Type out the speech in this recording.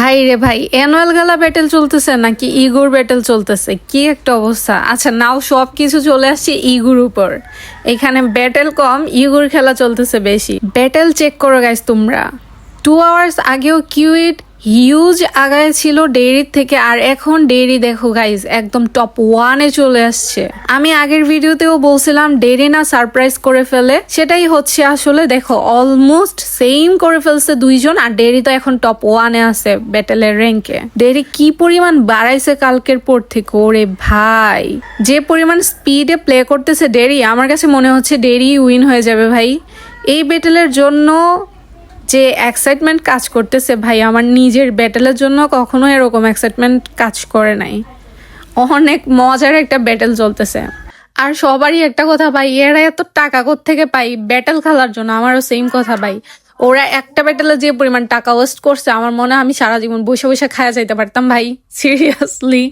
ভাই রে ভাই, অ্যানুয়াল গালা ব্যাটেল চলতেছে নাকি ইগোর ব্যাটেল চলতেছে? কি একটা অবস্থা! আচ্ছা নাও, সব কিছু চলে আসছে ইগোর উপর। এখানে ব্যাটেল কম, ইগোর খেলা চলতেছে বেশি। ব্যাটেল চেক করো গাইস তোমরা। 2 আওয়ার্স আগেও কিউইট হিউজ আগায় ছিল ডেইরির থেকে, আর এখন ডেইরি দেখো গাইজ একদম টপ 1-এ চলে আসছে। আমি আগের ভিডিওতেও বলছিলাম ডেইরি না সারপ্রাইজ করে ফেলে, সেটাই হচ্ছে আসলে। দেখো অলমোস্ট সেম করে ফেলছে দুইজন, আর ডেইরি তো এখন টপ 1-এ আছে ব্যাটেলের র্যাঙ্কে। ডেইরি কি পরিমাণ বাড়াইছে কালকের পর থেকে, ওরে ভাই! যে পরিমাণ স্পিডে প্লে করতেছে ডেইরি, আমার কাছে মনে হচ্ছে ডেইরি উইন হয়ে যাবে ভাই। এই ব্যাটেলের জন্য যে এক্সাইটমেন্ট কাজ করতেছে ভাই, আমার নিজের ব্যাটেলের জন্য কখনো এরকম এক্সাইটমেন্ট কাজ করে নাই। অনেক মজার একটা ব্যাটেল চলতেছে। আর সবারই একটা কথা ভাই, এরা এত টাকা কোত্থেকে পাই ব্যাটেল খেলার জন্য? আমারও সেম কথা ভাই। ওরা একটা ব্যাটেলে যে পরিমাণ টাকা ওয়েস্ট করছে, আমার মনে হয় আমি সারা জীবন বসে বসে খায়া যাইতে পারতাম ভাই, সিরিয়াসলি।